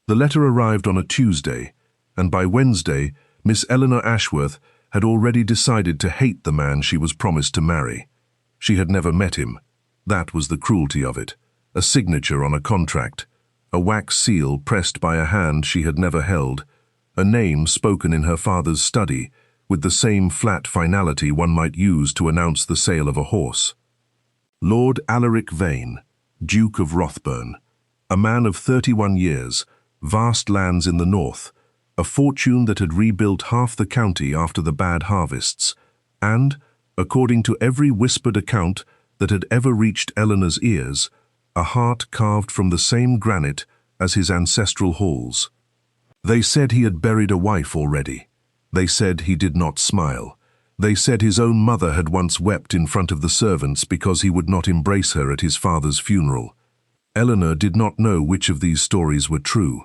The letter arrived on a Tuesday, and by Wednesday, Miss Eleanor Ashworth had already decided to hate the man she was promised to marry. She had never met him. That was the cruelty of it. A signature on a contract, a wax seal pressed by a hand she had never held, a name spoken in her father's study with the same flat finality one might use to announce the sale of a horse. Lord Alaric Vane, Duke of Rothburn, a man of 31 years, vast lands in the north, a fortune that had rebuilt half the county after the bad harvests, and, according to every whispered account that had ever reached Eleanor's ears, a heart carved from the same granite as his ancestral halls. They said he had buried a wife already. They said he did not smile. They said his own mother had once wept in front of the servants because he would not embrace her at his father's funeral. Eleanor did not know which of these stories were true.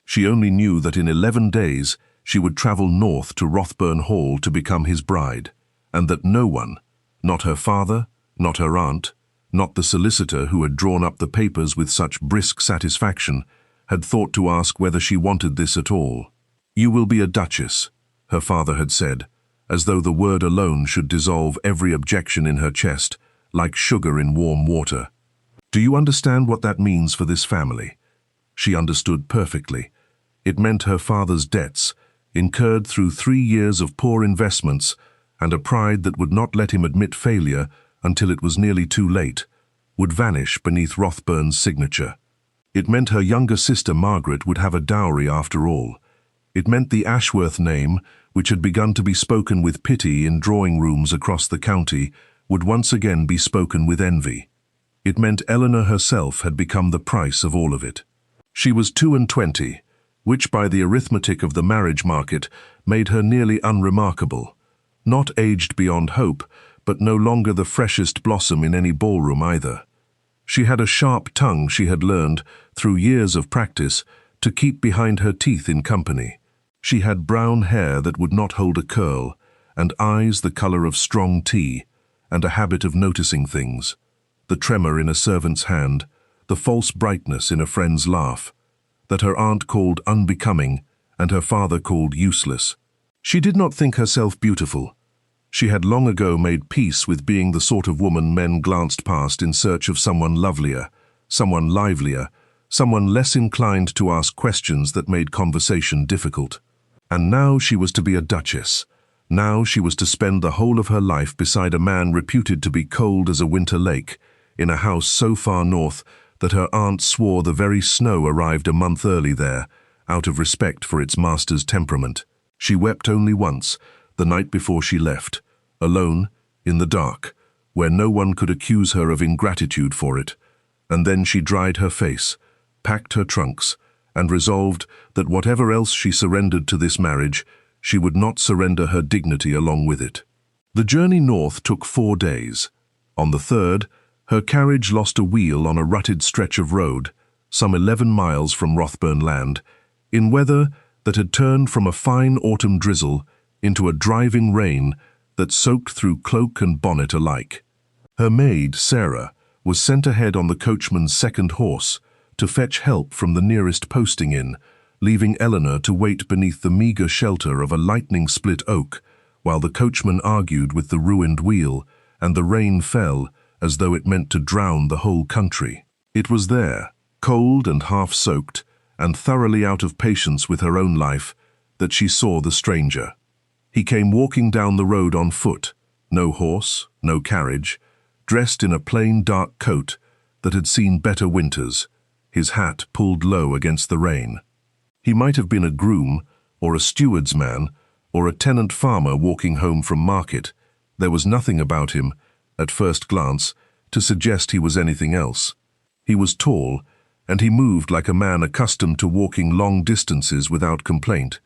She only knew that in 11 days she would travel north to Rothburn Hall to become his bride, and that no one, not her father, not her aunt, not the solicitor who had drawn up the papers with such brisk satisfaction, had thought to ask whether she wanted this at all. "You will be a duchess," her father had said, as though the word alone should dissolve every objection in her chest, like sugar in warm water. Do you understand what that means for this family? She understood perfectly. It meant her father's debts, incurred through 3 years of poor investments, and a pride that would not let him admit failure until it was nearly too late, would vanish beneath Rothburn's signature. It meant her younger sister Margaret would have a dowry after all. It meant the Ashworth name, which had begun to be spoken with pity in drawing rooms across the county, would once again be spoken with envy. It meant Eleanor herself had become the price of all of it. She was 22, which by the arithmetic of the marriage market made her nearly unremarkable. Not aged beyond hope, but no longer the freshest blossom in any ballroom either. She had a sharp tongue she had learned, through years of practice, to keep behind her teeth in company. She had brown hair that would not hold a curl, and eyes the color of strong tea, and a habit of noticing things. The tremor in a servant's hand, the false brightness in a friend's laugh, that her aunt called unbecoming and her father called useless. She did not think herself beautiful. She had long ago made peace with being the sort of woman men glanced past in search of someone lovelier, someone livelier, someone less inclined to ask questions that made conversation difficult. And now she was to be a duchess. Now she was to spend the whole of her life beside a man reputed to be cold as a winter lake, in a house so far north that her aunt swore the very snow arrived a month early there, out of respect for its master's temperament. She wept only once, the night before she left, alone, in the dark, where no one could accuse her of ingratitude for it, and then she dried her face, packed her trunks, and resolved that whatever else she surrendered to this marriage, she would not surrender her dignity along with it. The journey north took 4 days. On the third, her carriage lost a wheel on a rutted stretch of road, some 11 miles from Rothburn land, in weather that had turned from a fine autumn drizzle into a driving rain that soaked through cloak and bonnet alike. Her maid, Sarah, was sent ahead on the coachman's second horse to fetch help from the nearest posting inn, leaving Eleanor to wait beneath the meagre shelter of a lightning-split oak, while the coachman argued with the ruined wheel, and the rain fell as though it meant to drown the whole country. It was there, cold and half-soaked, and thoroughly out of patience with her own life, that she saw the stranger. He came walking down the road on foot, no horse, no carriage, dressed in a plain dark coat that had seen better winters, his hat pulled low against the rain. He might have been a groom, or a steward's man, or a tenant farmer walking home from market. There was nothing about him, at first glance, to suggest he was anything else. He was tall, and he moved like a man accustomed to walking long distances without complaint,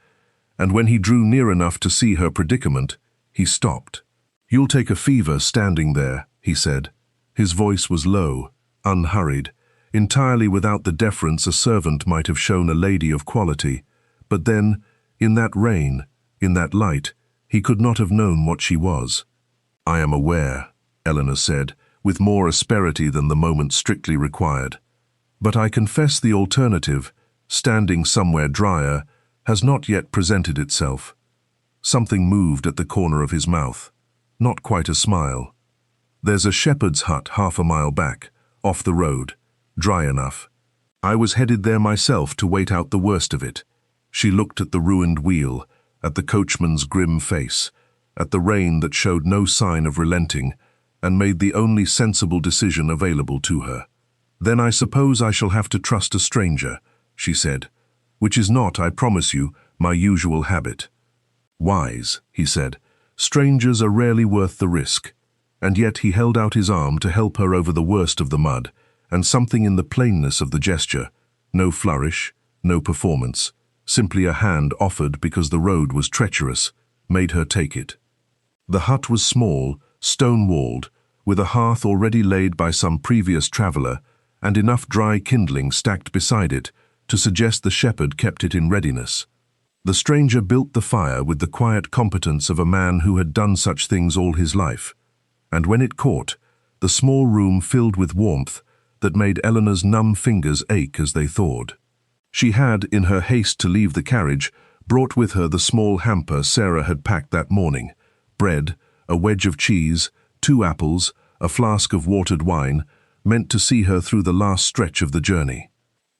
and when he drew near enough to see her predicament, he stopped. "You'll take a fever standing there," he said. His voice was low, unhurried, entirely without the deference a servant might have shown a lady of quality. But then, in that rain, in that light, he could not have known what she was. "I am aware," Eleanor said, with more asperity than the moment strictly required. "But I confess the alternative standing somewhere drier, has not yet presented itself. Something moved at the corner of his mouth. Not quite a smile. There's a shepherd's hut half a mile back, off the road, dry enough. I was headed there myself to wait out the worst of it. She looked at the ruined wheel, at the coachman's grim face, at the rain that showed no sign of relenting, and made the only sensible decision available to her. Then I suppose I shall have to trust a stranger, she said, which is not, I promise you, my usual habit. Wise, he said. Strangers are rarely worth the risk. And yet he held out his arm to help her over the worst of the mud, and something in the plainness of the gesture, no flourish, no performance, simply a hand offered because the road was treacherous, made her take it. The hut was small, stone-walled, with a hearth already laid by some previous traveller, and enough dry kindling stacked beside it to suggest the shepherd kept it in readiness. The stranger built the fire with the quiet competence of a man who had done such things all his life, and when it caught, the small room filled with warmth that made Eleanor's numb fingers ache as they thawed. She had, in her haste to leave the carriage, brought with her the small hamper Sarah had packed that morning: bread, a wedge of cheese, 2 apples, a flask of watered wine, meant to see her through the last stretch of the journey.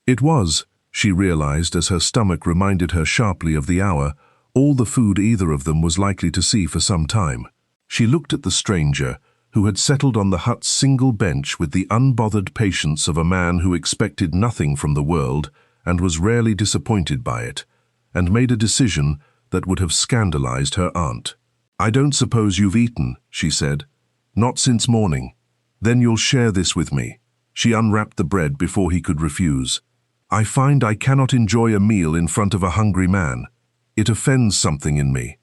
It was, she realized as her stomach reminded her sharply of the hour, all the food either of them was likely to see for some time. She looked at the stranger, who had settled on the hut's single bench with the unbothered patience of a man who expected nothing from the world and was rarely disappointed by it, and made a decision that would have scandalized her aunt. "I don't suppose you've eaten," she said. "Not since morning. Then you'll share this with me." She unwrapped the bread before he could refuse. "I find I cannot enjoy a meal in front of a hungry man. It offends something in me."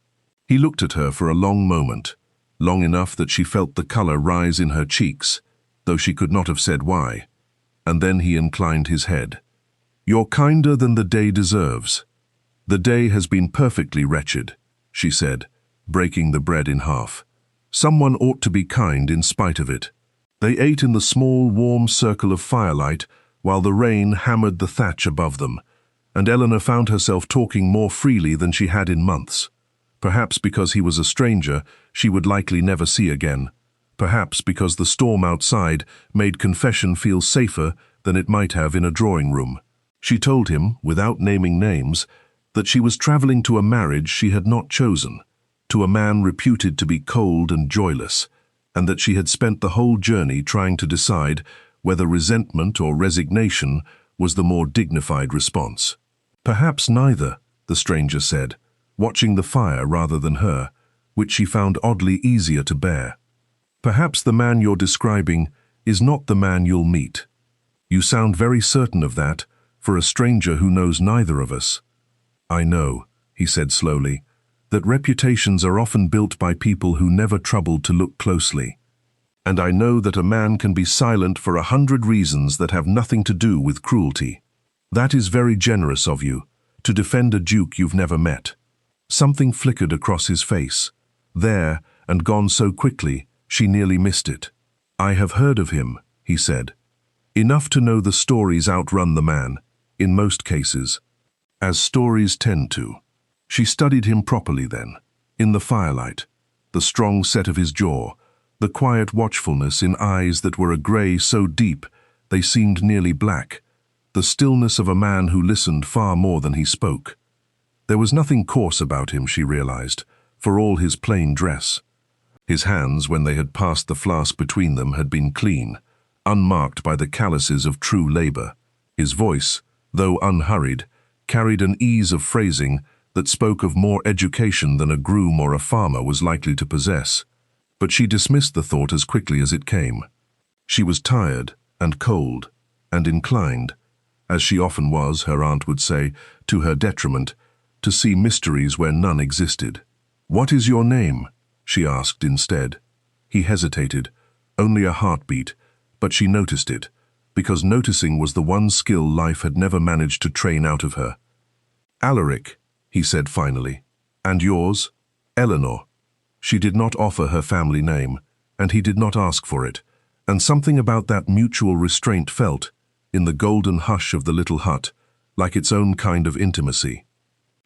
He looked at her for a long moment, long enough that she felt the color rise in her cheeks, though she could not have said why. And then he inclined his head. "You're kinder than the day deserves." "The day has been perfectly wretched," she said, breaking the bread in half. "Someone ought to be kind in spite of it." They ate in the small, warm circle of firelight while the rain hammered the thatch above them, and Eleanor found herself talking more freely than she had in months. Perhaps because he was a stranger she would likely never see again. Perhaps because the storm outside made confession feel safer than it might have in a drawing room. She told him, without naming names, that she was traveling to a marriage she had not chosen, to a man reputed to be cold and joyless, and that she had spent the whole journey trying to decide whether resentment or resignation was the more dignified response. "Perhaps neither," the stranger said, watching the fire rather than her, which she found oddly easier to bear. "Perhaps the man you're describing is not the man you'll meet. You sound very certain of that, for a stranger who knows neither of us." "I know," he said slowly, "that reputations are often built by people who never troubled to look closely. And I know that a man can be silent for 100 reasons that have nothing to do with cruelty. That is very generous of you, to defend a duke you've never met." Something flickered across his face, there and gone so quickly she nearly missed it. "I have heard of him," he said. "Enough to know the stories outrun the man, in most cases, as stories tend to." She studied him properly then, in the firelight, the strong set of his jaw, the quiet watchfulness in eyes that were a grey so deep they seemed nearly black, the stillness of a man who listened far more than he spoke. There was nothing coarse about him, she realized, for all his plain dress. His hands, when they had passed the flask between them, had been clean, unmarked by the calluses of true labor. His voice, though unhurried, carried an ease of phrasing that spoke of more education than a groom or a farmer was likely to possess. But she dismissed the thought as quickly as it came. She was tired and cold and inclined, as she often was, her aunt would say, to her detriment, to see mysteries where none existed. "What is your name?" she asked instead. He hesitated, only a heartbeat, but she noticed it, because noticing was the one skill life had never managed to train out of her. "Alaric," he said finally. "And yours?" "Eleanor." She did not offer her family name, and he did not ask for it, and something about that mutual restraint felt, in the golden hush of the little hut, like its own kind of intimacy.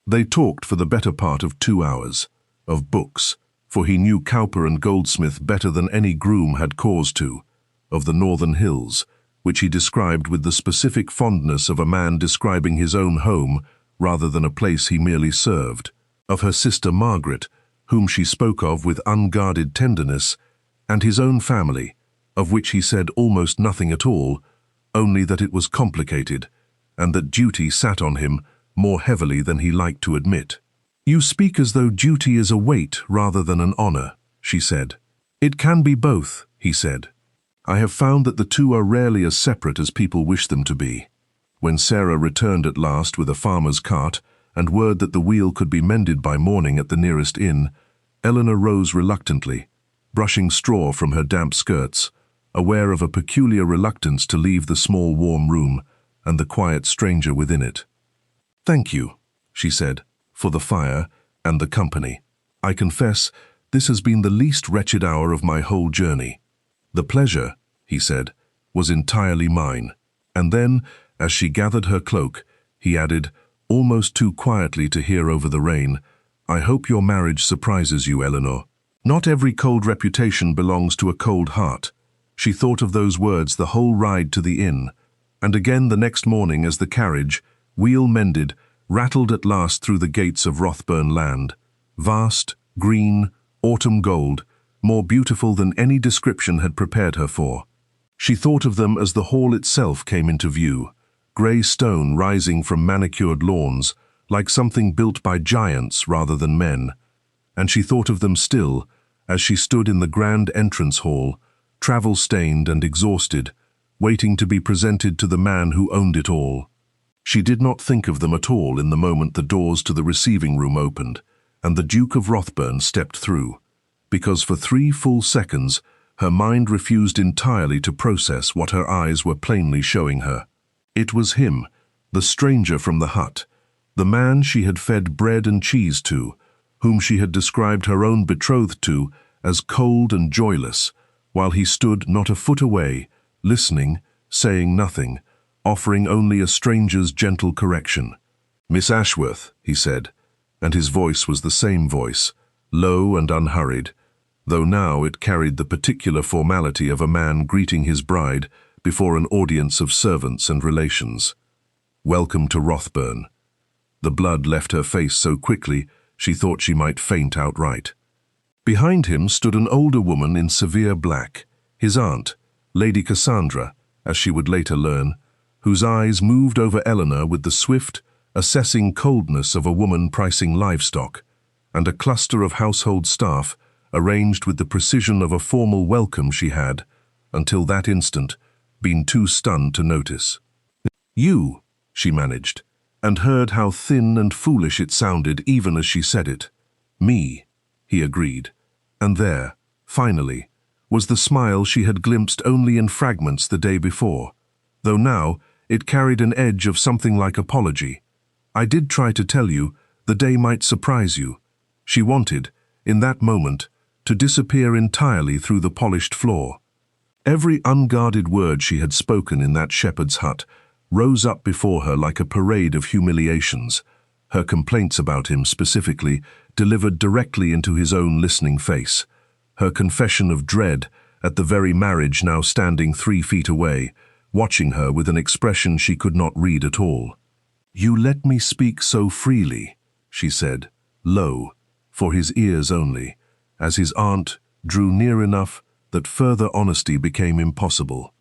They talked for the better part of 2 hours, of books, for he knew Cowper and Goldsmith better than any groom had cause to, of the northern hills, which he described with the specific fondness of a man describing his own home rather than a place he merely served, of her sister Margaret, whom she spoke of with unguarded tenderness, and his own family, of which he said almost nothing at all, only that it was complicated, and that duty sat on him more heavily than he liked to admit. "You speak as though duty is a weight rather than an honor," she said. "It can be both," he said. "I have found that the two are rarely as separate as people wish them to be." When Sarah returned at last with a farmer's cart and word that the wheel could be mended by morning at the nearest inn, Eleanor rose reluctantly, brushing straw from her damp skirts, aware of a peculiar reluctance to leave the small warm room and the quiet stranger within it. "Thank you," she said, "for the fire and the company. I confess, this has been the least wretched hour of my whole journey." "The pleasure," he said, "was entirely mine." And then, as she gathered her cloak, he added, almost too quietly to hear over the rain, "I hope your marriage surprises you, Eleanor. Not every cold reputation belongs to a cold heart." She thought of those words the whole ride to the inn, and again the next morning as the carriage, wheel mended, rattled at last through the gates of Rothburn land. Vast, green, autumn gold, more beautiful than any description had prepared her for. She thought of them as the hall itself came into view, grey stone rising from manicured lawns, like something built by giants rather than men. And she thought of them still, as she stood in the grand entrance hall, travel-stained and exhausted, waiting to be presented to the man who owned it all. She did not think of them at all in the moment the doors to the receiving room opened, and the Duke of Rothburn stepped through, because for 3 full seconds her mind refused entirely to process what her eyes were plainly showing her. It was him, the stranger from the hut, the man she had fed bread and cheese to, whom she had described her own betrothed to as cold and joyless, while he stood not a foot away, listening, saying nothing, offering only a stranger's gentle correction. "Miss Ashworth," he said, and his voice was the same voice, low and unhurried, though now it carried the particular formality of a man greeting his bride before an audience of servants and relations. "Welcome to Rothburn." The blood left her face so quickly she thought she might faint outright. Behind him stood an older woman in severe black, his aunt, Lady Cassandra, as she would later learn, whose eyes moved over Eleanor with the swift, assessing coldness of a woman pricing livestock, and a cluster of household staff arranged with the precision of a formal welcome she had, until that instant, been too stunned to notice. "You," she managed, and heard how thin and foolish it sounded even as she said it. "Me," he agreed, and there, finally, was the smile she had glimpsed only in fragments the day before, though now it carried an edge of something like apology. "I did try to tell you, the day might surprise you." She wanted, in that moment, to disappear entirely through the polished floor. Every unguarded word she had spoken in that shepherd's hut rose up before her like a parade of humiliations, her complaints about him specifically delivered directly into his own listening face, her confession of dread at the very marriage now standing 3 feet away, watching her with an expression she could not read at all. "You let me speak so freely," she said, low, for his ears only, as his aunt drew near enough that further honesty became impossible.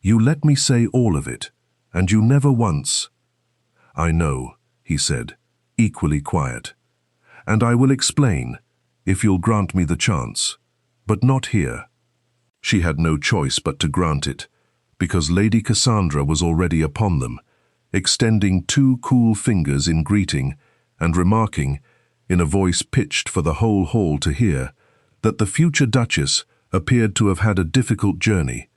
"You let me say all of it, and you never once—" "I know," he said, equally quiet. "And I will explain, if you'll grant me the chance, but not here." She had no choice but to grant it, because Lady Cassandra was already upon them, extending 2 cool fingers in greeting and remarking, in a voice pitched for the whole hall to hear, that the future Duchess appeared to have had a difficult journey,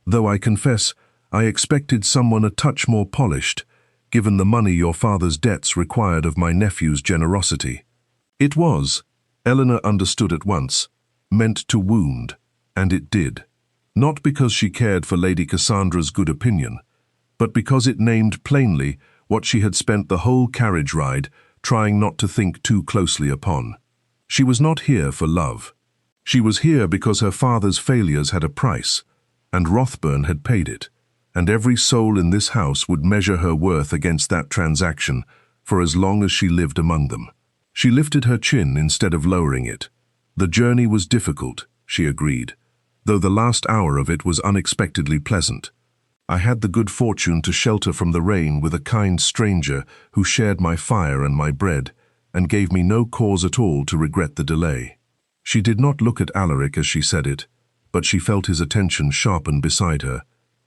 though I confess I expected someone a touch more polished, given the money your father's debts required of my nephew's generosity. It was, Eleanor understood at once, meant to wound, and it did. Not because she cared for Lady Cassandra's good opinion, but because it named plainly what she had spent the whole carriage ride trying not to think too closely upon. She was not here for love. She was here because her father's failures had a price, and Rothburn had paid it, and every soul in this house would measure her worth against that transaction for as long as she lived among them. She lifted her chin instead of lowering it. The journey was difficult, she agreed, though the last hour of it was unexpectedly pleasant. I had the good fortune to shelter from the rain with a kind stranger who shared my fire and my bread, and gave me no cause at all to regret the delay. She did not look at Alaric as she said it, but she felt his attention sharpen beside her,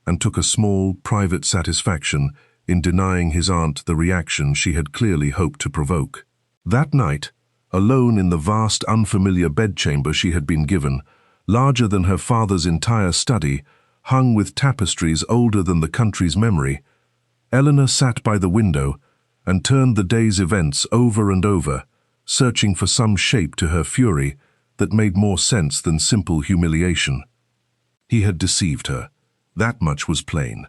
and took a small, private satisfaction in denying his aunt the reaction she had clearly hoped to provoke. That night, alone in the vast, unfamiliar bedchamber she had been given, larger than her father's entire study, hung with tapestries older than the country's memory, Eleanor sat by the window and turned the day's events over and over, searching for some shape to her fury that made more sense than simple humiliation. He had deceived her. That much was plain.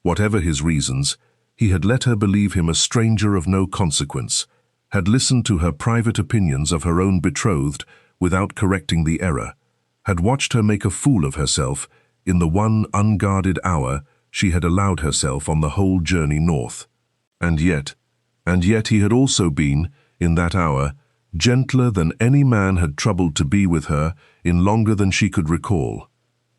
Whatever his reasons, he had let her believe him a stranger of no consequence, had listened to her private opinions of her own betrothed without correcting the error, had watched her make a fool of herself in the one unguarded hour she had allowed herself on the whole journey north. And yet he had also been, in that hour, gentler than any man had troubled to be with her in longer than she could recall.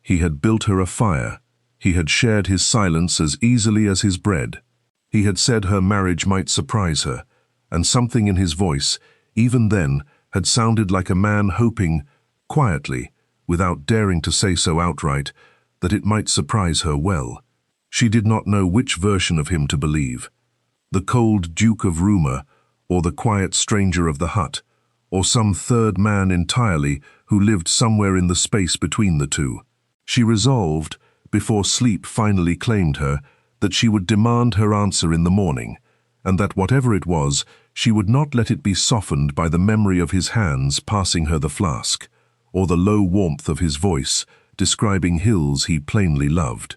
He had built her a fire. He had shared his silence as easily as his bread. He had said her marriage might surprise her, and something in his voice, even then, had sounded like a man hoping, quietly, without daring to say so outright, that it might surprise her well. She did not know which version of him to believe. The cold Duke of Rumor, or the quiet stranger of the hut, or some third man entirely who lived somewhere in the space between the two. She resolved, before sleep finally claimed her, that she would demand her answer in the morning, and that whatever it was, she would not let it be softened by the memory of his hands passing her the flask, or the low warmth of his voice describing hills he plainly loved.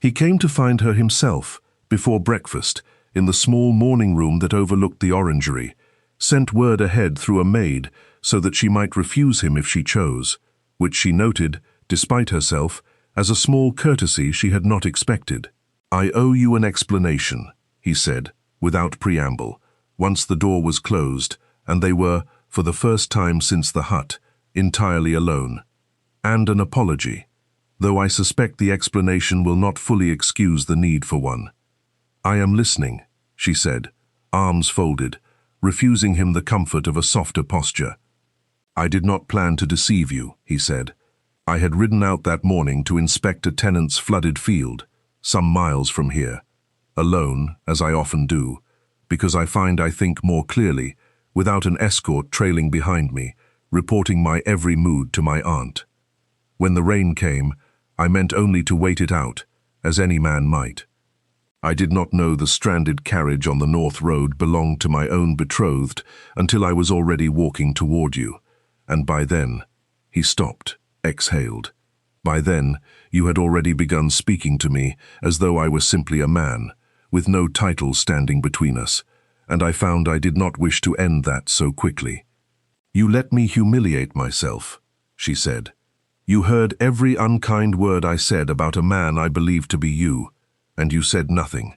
He came to find her himself, before breakfast, in the small morning room that overlooked the orangery, sent word ahead through a maid so that she might refuse him if she chose, which she noted, despite herself, as a small courtesy she had not expected. "I owe you an explanation," he said, without preamble, once the door was closed, and they were, for the first time since the hut, entirely alone. "And an apology, though I suspect the explanation will not fully excuse the need for one." "I am listening," she said, arms folded, refusing him the comfort of a softer posture. "I did not plan to deceive you," he said. "I had ridden out that morning to inspect a tenant's flooded field, some miles from here, alone, as I often do, because I find I think more clearly, without an escort trailing behind me, reporting my every mood to my aunt. When the rain came, I meant only to wait it out, as any man might. I did not know the stranded carriage on the North Road belonged to my own betrothed until I was already walking toward you, and by then," he stopped, exhaled. "By then, you had already begun speaking to me as though I were simply a man, with no title standing between us, and I found I did not wish to end that so quickly. You let me humiliate myself," she said. "You heard every unkind word I said about a man I believed to be you, and you said nothing."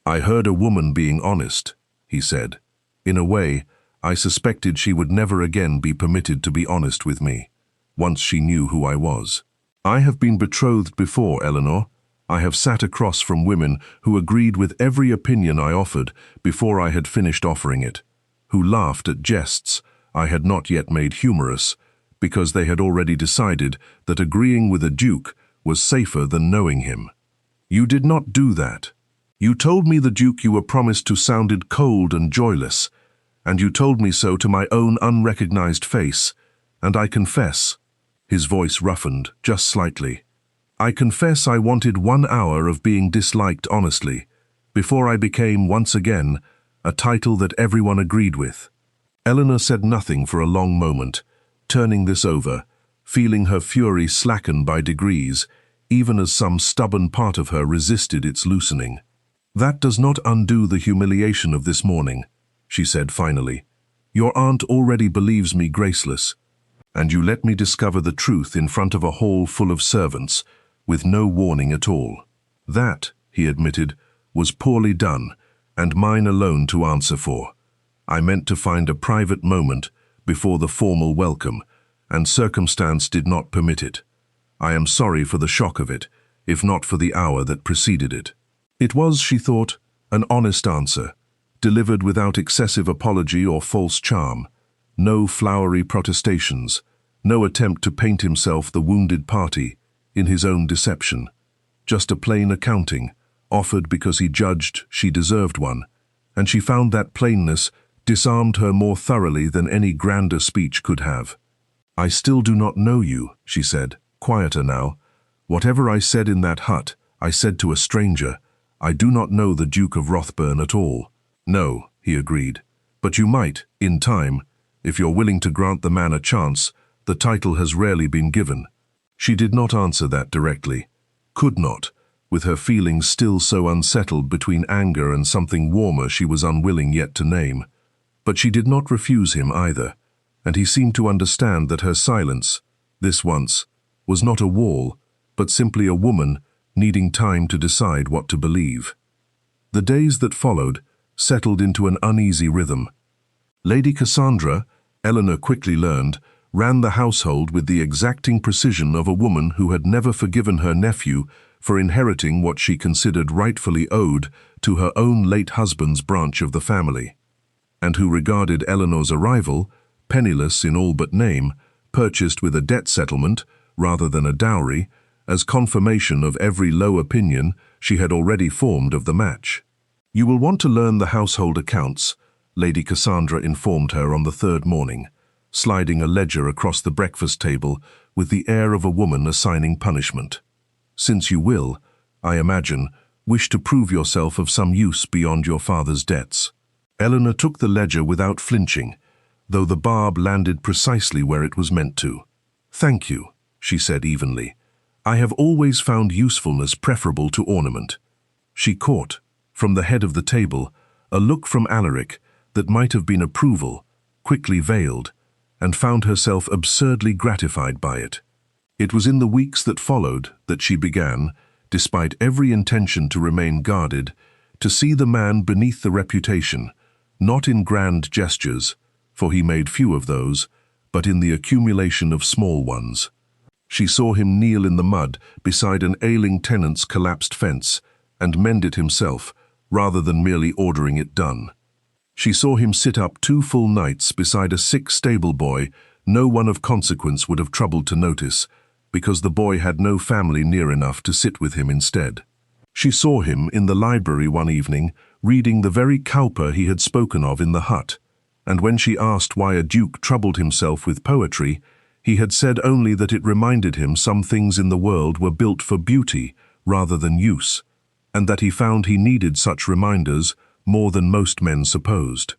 "I heard a woman being honest," he said. "In a way, I suspected she would never again be permitted to be honest with me, once she knew who I was. I have been betrothed before, Eleanor. I have sat across from women who agreed with every opinion I offered before I had finished offering it, who laughed at jests I had not yet made humorous, because they had already decided that agreeing with a duke was safer than knowing him. You did not do that. You told me the duke you were promised to sounded cold and joyless, and you told me so to my own unrecognized face, and I confess," his voice roughened just slightly, "I confess I wanted 1 hour of being disliked honestly, before I became, once again, a title that everyone agreed with." Eleanor said nothing for a long moment, turning this over, feeling her fury slacken by degrees, even as some stubborn part of her resisted its loosening. "That does not undo the humiliation of this morning," she said finally. "Your aunt already believes me graceless, and you let me discover the truth in front of a hall full of servants, with no warning at all. That," he admitted, "was poorly done, and mine alone to answer for. I meant to find a private moment before the formal welcome, and circumstance did not permit it. I am sorry for the shock of it, if not for the hour that preceded it." It was, she thought, an honest answer, delivered without excessive apology or false charm. No flowery protestations, no attempt to paint himself the wounded party in his own deception. Just a plain accounting, offered because he judged she deserved one, and she found that plainness disarmed her more thoroughly than any grander speech could have. "I still do not know you," she said, quieter now. "Whatever I said in that hut, I said to a stranger. I do not know the Duke of Rothburn at all." "No," he agreed, "but you might, in time, if you're willing to grant the man a chance. The title has rarely been given." She did not answer that directly, could not, with her feelings still so unsettled between anger and something warmer she was unwilling yet to name. But she did not refuse him either, and he seemed to understand that her silence, this once, was not a wall, but simply a woman needing time to decide what to believe. The days that followed settled into an uneasy rhythm. Lady Cassandra, Eleanor quickly learned, ran the household with the exacting precision of a woman who had never forgiven her nephew for inheriting what she considered rightfully owed to her own late husband's branch of the family, and who regarded Eleanor's arrival, penniless in all but name, purchased with a debt settlement rather than a dowry, as confirmation of every low opinion she had already formed of the match. "You will want to learn the household accounts," Lady Cassandra informed her on the third morning, sliding a ledger across the breakfast table with the air of a woman assigning punishment. "Since you will, I imagine, wish to prove yourself of some use beyond your father's debts." Eleanor took the ledger without flinching, though the barb landed precisely where it was meant to. "Thank you," she said evenly. "I have always found usefulness preferable to ornament." She caught, from the head of the table, a look from Alaric that might have been approval, quickly veiled, and found herself absurdly gratified by it. It was in the weeks that followed that she began, despite every intention to remain guarded, to see the man beneath the reputation, not in grand gestures, for he made few of those, but in the accumulation of small ones. She saw him kneel in the mud beside an ailing tenant's collapsed fence and mend it himself, rather than merely ordering it done. She saw him sit up 2 full nights beside a sick stable boy no one of consequence would have troubled to notice, because the boy had no family near enough to sit with him instead. She saw him in the library one evening reading the very cowper he had spoken of in the hut, and when she asked why a duke troubled himself with poetry, he had said only that it reminded him some things in the world were built for beauty rather than use, and that he found he needed such reminders more than most men supposed.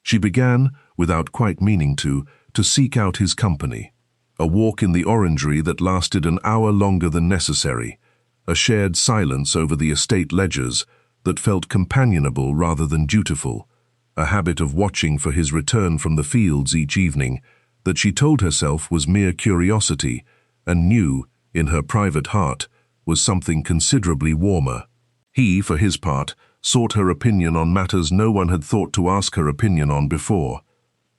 She began, without quite meaning to seek out his company. A walk in the orangery that lasted an hour longer than necessary, a shared silence over the estate ledgers that felt companionable rather than dutiful, a habit of watching for his return from the fields each evening that she told herself was mere curiosity and knew, in her private heart, was something considerably warmer. He, for his part, sought her opinion on matters no one had thought to ask her opinion on before.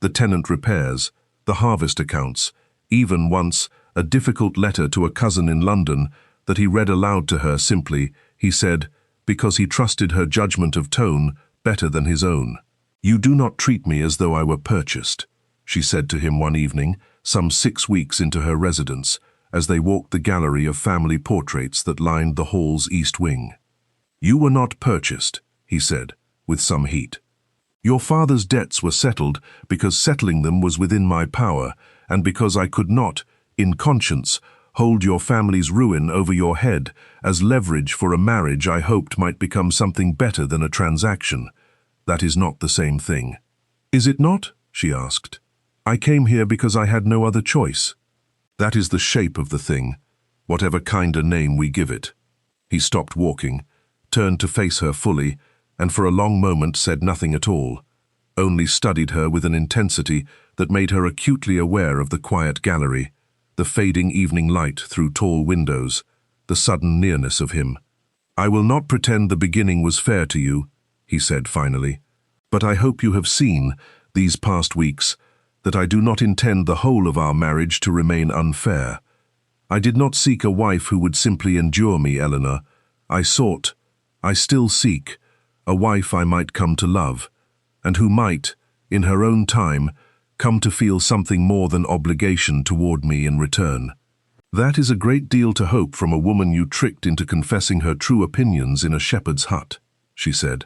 The tenant repairs, the harvest accounts, even once a difficult letter to a cousin in London that he read aloud to her simply, he said, because he trusted her judgment of tone better than his own. "You do not treat me as though I were purchased," she said to him one evening, some 6 weeks into her residence, as they walked the gallery of family portraits that lined the hall's east wing. "You were not purchased," he said, with some heat. "Your father's debts were settled because settling them was within my power, and because I could not, in conscience, hold your family's ruin over your head as leverage for a marriage I hoped might become something better than a transaction. That is not the same thing." "Is it not?" she asked. "I came here because I had no other choice." "That is the shape of the thing, whatever kinder name we give it." He stopped walking, turned to face her fully, and for a long moment said nothing at all, only studied her with an intensity that made her acutely aware of the quiet gallery, the fading evening light through tall windows, the sudden nearness of him. "I will not pretend the beginning was fair to you," he said finally, "but I hope you have seen, these past weeks, that I do not intend the whole of our marriage to remain unfair. I did not seek a wife who would simply endure me, Eleanor. I still seek, a wife I might come to love, and who might, in her own time, come to feel something more than obligation toward me in return." "That is a great deal to hope from a woman you tricked into confessing her true opinions in a shepherd's hut," she said,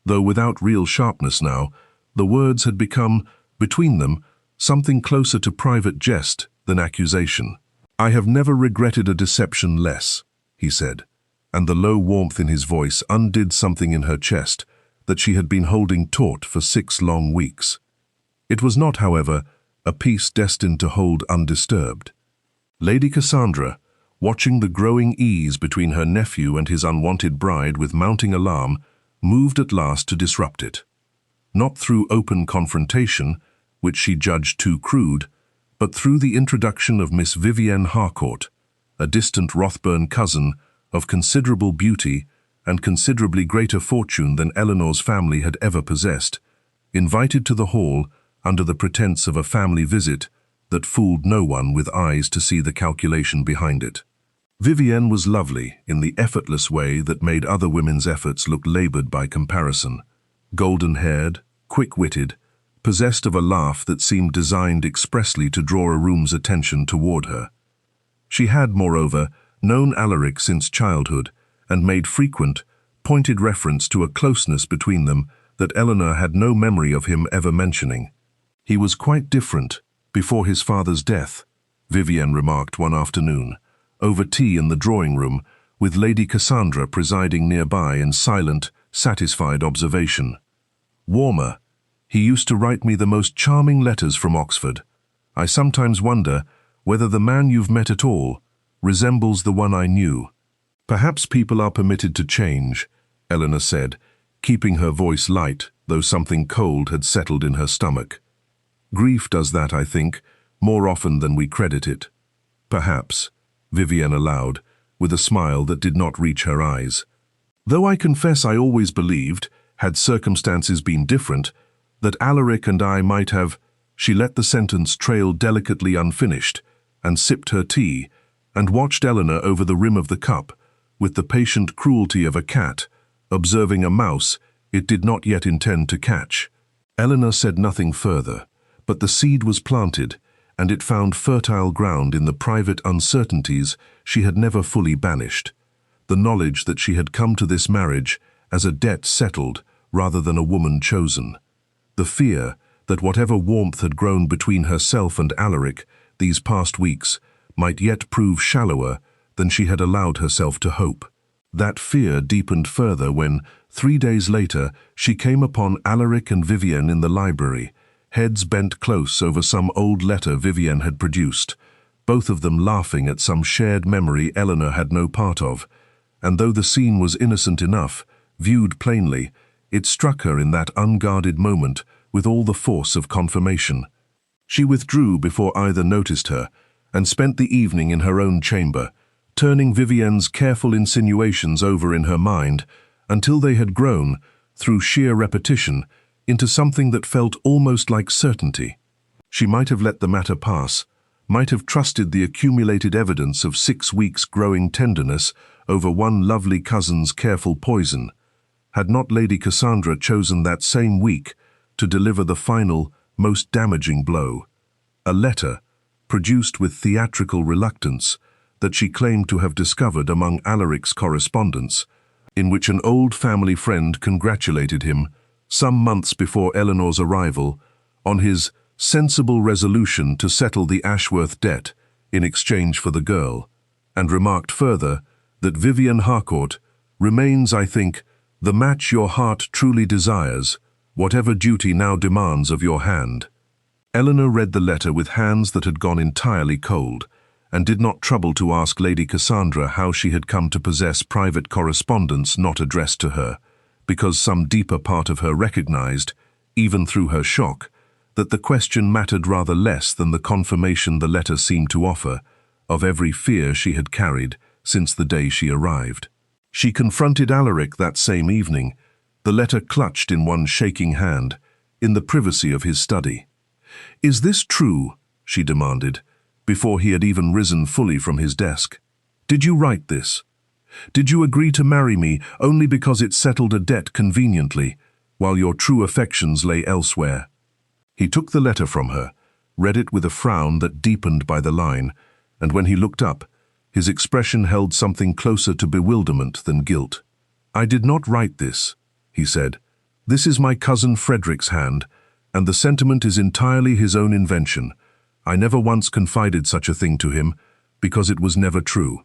though without real sharpness now. The words had become, between them, something closer to private jest than accusation. "I have never regretted a deception less," he said, and the low warmth in his voice undid something in her chest that she had been holding taut for 6 long weeks. It was not, however, a peace destined to hold undisturbed. Lady Cassandra, watching the growing ease between her nephew and his unwanted bride with mounting alarm, moved at last to disrupt it. Not through open confrontation, which she judged too crude, but through the introduction of Miss Vivienne Harcourt, a distant Rothburn cousin of considerable beauty and considerably greater fortune than Eleanor's family had ever possessed, invited to the hall under the pretense of a family visit that fooled no one with eyes to see the calculation behind it. Vivienne was lovely in the effortless way that made other women's efforts look labored by comparison. Golden-haired, quick-witted, possessed of a laugh that seemed designed expressly to draw a room's attention toward her. She had, moreover, known Alaric since childhood and made frequent, pointed reference to a closeness between them that Eleanor had no memory of him ever mentioning. "He was quite different before his father's death," Vivienne remarked one afternoon, over tea in the drawing-room, with Lady Cassandra presiding nearby in silent, satisfied observation. "Warmer. He used to write me the most charming letters from Oxford. I sometimes wonder whether the man you've met at all resembles the one I knew." "Perhaps people are permitted to change," Eleanor said, keeping her voice light, though something cold had settled in her stomach. "Grief does that, I think, more often than we credit it." "Perhaps," Vivienne allowed, with a smile that did not reach her eyes. "Though I confess I always believed, had circumstances been different, that Alaric and I might have—" She let the sentence trail delicately unfinished, and sipped her tea, and watched Eleanor over the rim of the cup, with the patient cruelty of a cat, observing a mouse it did not yet intend to catch. Eleanor said nothing further, but the seed was planted, and it found fertile ground in the private uncertainties she had never fully banished. The knowledge that she had come to this marriage as a debt settled rather than a woman chosen. The fear that whatever warmth had grown between herself and Alaric these past weeks might yet prove shallower than she had allowed herself to hope. That fear deepened further when, 3 days later, she came upon Alaric and Vivienne in the library, heads bent close over some old letter Vivienne had produced, both of them laughing at some shared memory Eleanor had no part of, and though the scene was innocent enough, viewed plainly, it struck her in that unguarded moment with all the force of confirmation. She withdrew before either noticed her, and spent the evening in her own chamber, turning Vivienne's careful insinuations over in her mind until they had grown, through sheer repetition, into something that felt almost like certainty. She might have let the matter pass, might have trusted the accumulated evidence of 6 weeks' growing tenderness over one lovely cousin's careful poison, had not Lady Cassandra chosen that same week to deliver the final, most damaging blow. A letter, produced with theatrical reluctance, that she claimed to have discovered among Alaric's correspondence, in which an old family friend congratulated him, some months before Eleanor's arrival, on his sensible resolution to settle the Ashworth debt in exchange for the girl, and remarked further that Vivienne Harcourt remains, I think, the match your heart truly desires, whatever duty now demands of your hand. Eleanor read the letter with hands that had gone entirely cold, and did not trouble to ask Lady Cassandra how she had come to possess private correspondence not addressed to her, because some deeper part of her recognized, even through her shock, that the question mattered rather less than the confirmation the letter seemed to offer of every fear she had carried since the day she arrived. She confronted Alaric that same evening, the letter clutched in one shaking hand, in the privacy of his study. "Is this true?" she demanded, before he had even risen fully from his desk. "Did you write this? Did you agree to marry me only because it settled a debt conveniently, while your true affections lay elsewhere?" He took the letter from her, read it with a frown that deepened by the line, and when he looked up, his expression held something closer to bewilderment than guilt. "I did not write this," he said. "This is my cousin Frederick's hand, and the sentiment is entirely his own invention. I never once confided such a thing to him, because it was never true.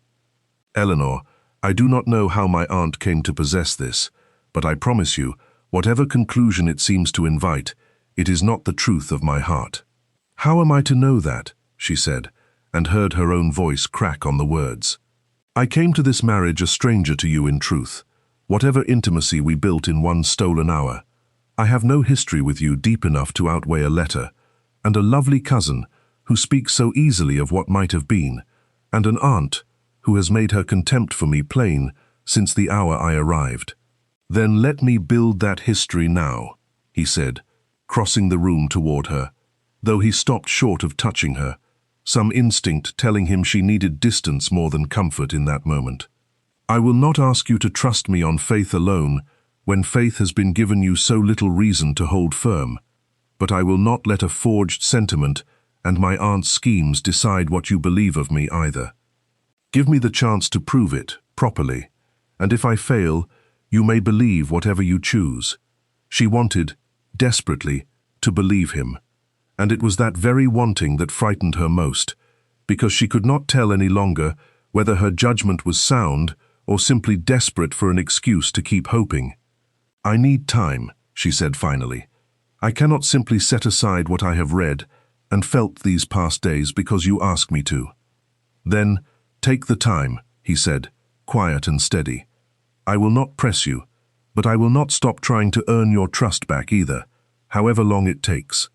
Eleanor, I do not know how my aunt came to possess this, but I promise you, whatever conclusion it seems to invite, it is not the truth of my heart." "How am I to know that?" she said, and heard her own voice crack on the words. "I came to this marriage a stranger to you in truth, whatever intimacy we built in one stolen hour. I have no history with you deep enough to outweigh a letter, and a lovely cousin who speaks so easily of what might have been, and an aunt who has made her contempt for me plain since the hour I arrived." "Then let me build that history now," he said, crossing the room toward her, though he stopped short of touching her, some instinct telling him she needed distance more than comfort in that moment. "I will not ask you to trust me on faith alone, when faith has been given you so little reason to hold firm, but I will not let a forged sentiment and my aunt's schemes decide what you believe of me either. Give me the chance to prove it, properly, and if I fail, you may believe whatever you choose." She wanted, desperately, to believe him, and it was that very wanting that frightened her most, because she could not tell any longer whether her judgment was sound or simply desperate for an excuse to keep hoping. "I need time," she said finally. "I cannot simply set aside what I have read and felt these past days because you ask me to." "Then, take the time," he said, quiet and steady. "I will not press you, but I will not stop trying to earn your trust back either, however long it takes."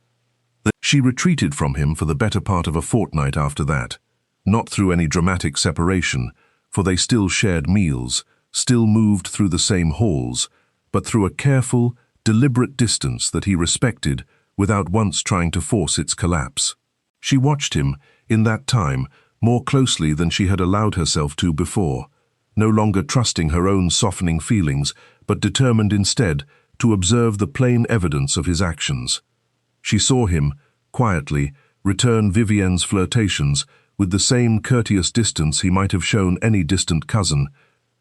She retreated from him for the better part of a fortnight after that, not through any dramatic separation, for they still shared meals, still moved through the same halls, but through a careful, deliberate distance that he respected without once trying to force its collapse. She watched him, in that time, more closely than she had allowed herself to before, no longer trusting her own softening feelings, but determined instead to observe the plain evidence of his actions. She saw him, quietly, return Vivienne's flirtations with the same courteous distance he might have shown any distant cousin,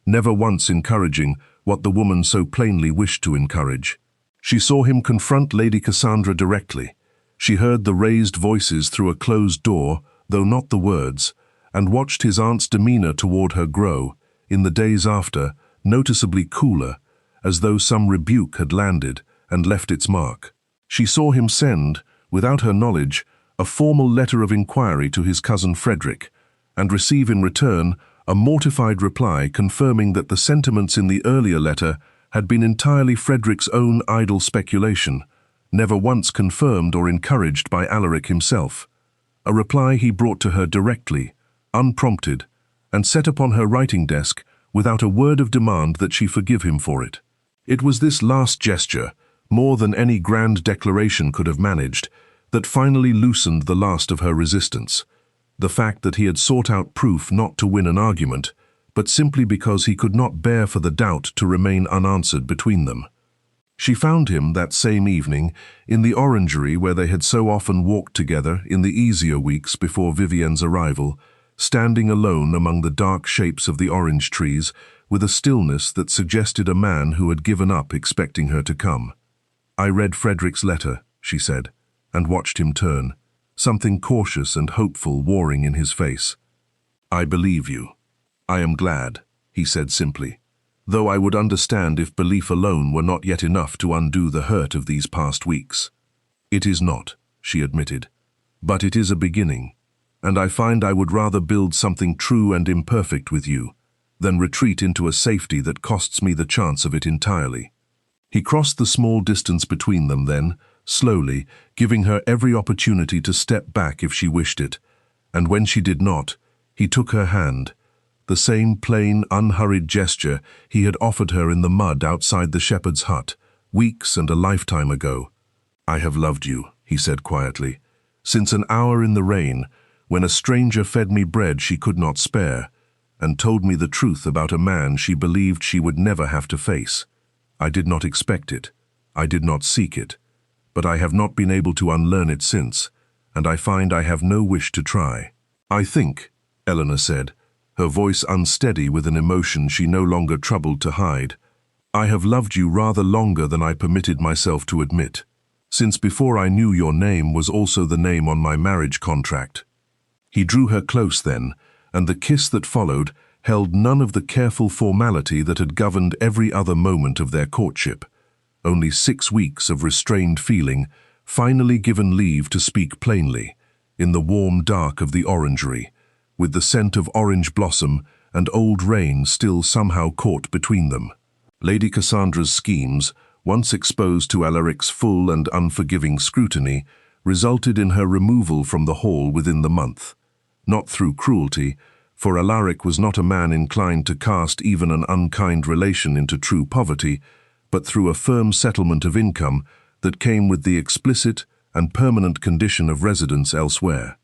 never once encouraging what the woman so plainly wished to encourage. She saw him confront Lady Cassandra directly. She heard the raised voices through a closed door, though not the words, and watched his aunt's demeanor toward her grow, in the days after, noticeably cooler, as though some rebuke had landed and left its mark. She saw him send, without her knowledge, a formal letter of inquiry to his cousin Frederick, and receive in return a mortified reply confirming that the sentiments in the earlier letter had been entirely Frederick's own idle speculation, never once confirmed or encouraged by Alaric himself. A reply he brought to her directly, unprompted, and set upon her writing desk without a word of demand that she forgive him for it. It was this last gesture, more than any grand declaration could have managed, that finally loosened the last of her resistance. The fact that he had sought out proof not to win an argument, but simply because he could not bear for the doubt to remain unanswered between them. She found him that same evening in the orangery where they had so often walked together in the easier weeks before Vivienne's arrival, standing alone among the dark shapes of the orange trees with a stillness that suggested a man who had given up expecting her to come. "I read Frederick's letter," she said, and watched him turn, something cautious and hopeful warring in his face. "I believe you. I am glad," he said simply, "though I would understand if belief alone were not yet enough to undo the hurt of these past weeks." "It is not," she admitted, "but it is a beginning. and I find I would rather build something true and imperfect with you than retreat into a safety that costs me the chance of it entirely." He crossed the small distance between them then, slowly, giving her every opportunity to step back if she wished it, and when she did not, he took her hand, the same plain, unhurried gesture he had offered her in the mud outside the shepherd's hut, weeks and a lifetime ago. "I have loved you," he said quietly, "since an hour in the rain, when a stranger fed me bread she could not spare, and told me the truth about a man she believed she would never have to face. I did not expect it, I did not seek it, but I have not been able to unlearn it since, and I find I have no wish to try." "I think," Eleanor said, her voice unsteady with an emotion she no longer troubled to hide, "I have loved you rather longer than I permitted myself to admit, since before I knew your name was also the name on my marriage contract." He drew her close then, and the kiss that followed held none of the careful formality that had governed every other moment of their courtship. Only 6 weeks of restrained feeling, finally given leave to speak plainly, in the warm dark of the orangery, with the scent of orange blossom and old rain still somehow caught between them. Lady Cassandra's schemes, once exposed to Alaric's full and unforgiving scrutiny, resulted in her removal from the hall within the month. Not through cruelty, for Alaric was not a man inclined to cast even an unkind relation into true poverty, but through a firm settlement of income that came with the explicit and permanent condition of residence elsewhere.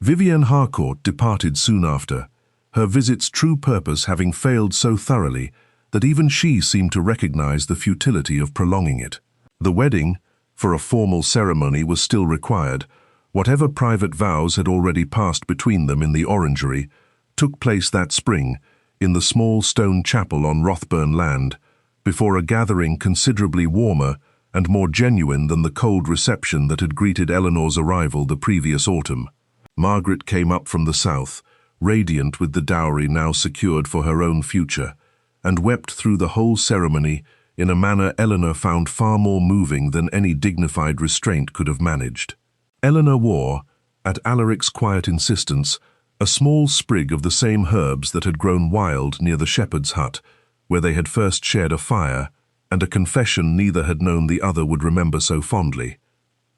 Vivienne Harcourt departed soon after, her visit's true purpose having failed so thoroughly that even she seemed to recognize the futility of prolonging it. The wedding, for a formal ceremony, was still required. Whatever private vows had already passed between them in the orangery took place that spring in the small stone chapel on Rothburn land, before a gathering considerably warmer and more genuine than the cold reception that had greeted Eleanor's arrival the previous autumn. Margaret came up from the south, radiant with the dowry now secured for her own future, and wept through the whole ceremony in a manner Eleanor found far more moving than any dignified restraint could have managed. Eleanor wore, at Alaric's quiet insistence, a small sprig of the same herbs that had grown wild near the shepherd's hut, where they had first shared a fire, and a confession neither had known the other would remember so fondly.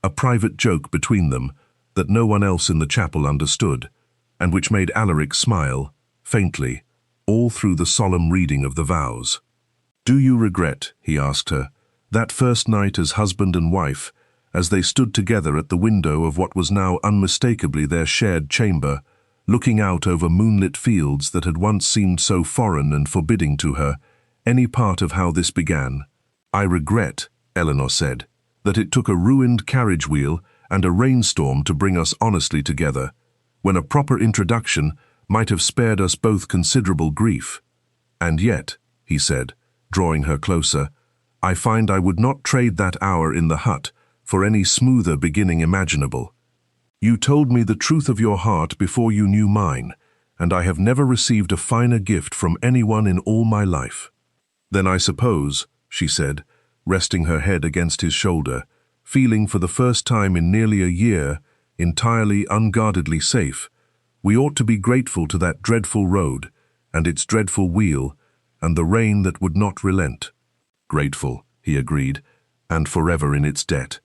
A private joke between them that no one else in the chapel understood, and which made Alaric smile, faintly, all through the solemn reading of the vows. "Do you regret," he asked her, "that first night as husband and wife, as they stood together at the window of what was now unmistakably their shared chamber, looking out over moonlit fields that had once seemed so foreign and forbidding to her, any part of how this began?" "I regret," Eleanor said, "that it took a ruined carriage wheel and a rainstorm to bring us honestly together, when a proper introduction might have spared us both considerable grief. And yet," he said, drawing her closer, "I find I would not trade that hour in the hut for any smoother beginning imaginable. You told me the truth of your heart before you knew mine, and I have never received a finer gift from anyone in all my life." "Then I suppose," she said, resting her head against his shoulder, feeling for the first time in nearly a year entirely unguardedly safe, "we ought to be grateful to that dreadful road, and its dreadful wheel, and the rain that would not relent." "Grateful," he agreed, "and forever in its debt."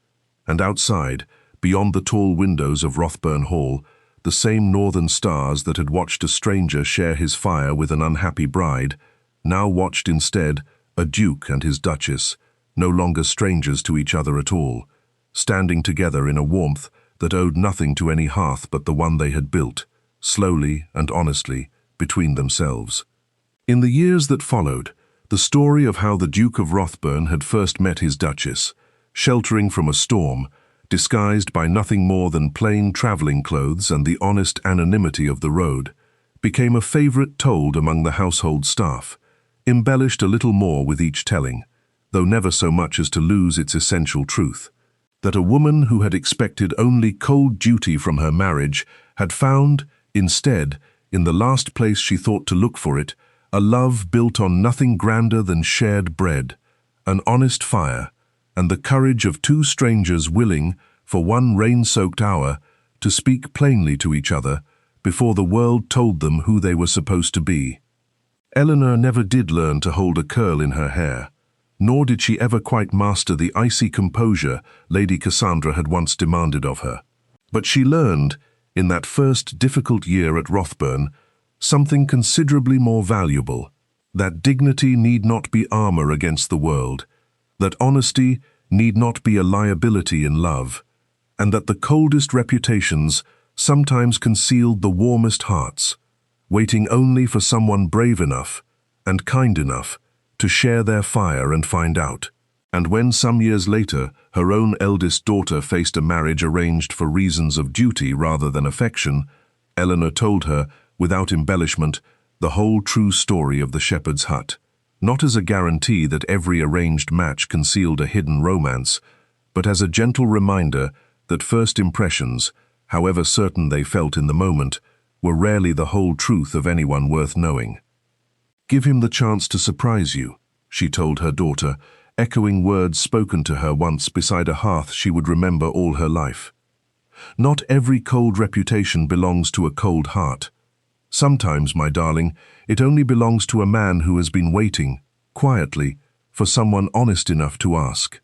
And outside, beyond the tall windows of Rothburn Hall, the same northern stars that had watched a stranger share his fire with an unhappy bride, now watched instead a duke and his duchess, no longer strangers to each other at all, standing together in a warmth that owed nothing to any hearth but the one they had built, slowly and honestly, between themselves. In the years that followed, the story of how the Duke of Rothburn had first met his duchess, sheltering from a storm, disguised by nothing more than plain traveling clothes and the honest anonymity of the road, became a favorite told among the household staff, embellished a little more with each telling, though never so much as to lose its essential truth, that a woman who had expected only cold duty from her marriage had found, instead, in the last place she thought to look for it, a love built on nothing grander than shared bread, an honest fire, and the courage of two strangers willing, for one rain-soaked hour, to speak plainly to each other, before the world told them who they were supposed to be. Eleanor never did learn to hold a curl in her hair, nor did she ever quite master the icy composure Lady Cassandra had once demanded of her. But she learned, in that first difficult year at Rothburn, something considerably more valuable: that dignity need not be armor against the world, that honesty need not be a liability in love, and that the coldest reputations sometimes concealed the warmest hearts, waiting only for someone brave enough and kind enough to share their fire and find out. And when some years later her own eldest daughter faced a marriage arranged for reasons of duty rather than affection, Eleanor told her, without embellishment, the whole true story of the shepherd's hut, not as a guarantee that every arranged match concealed a hidden romance, but as a gentle reminder that first impressions, however certain they felt in the moment, were rarely the whole truth of anyone worth knowing. "Give him the chance to surprise you," she told her daughter, echoing words spoken to her once beside a hearth she would remember all her life. "Not every cold reputation belongs to a cold heart. Sometimes, my darling, it only belongs to a man who has been waiting, quietly, for someone honest enough to ask."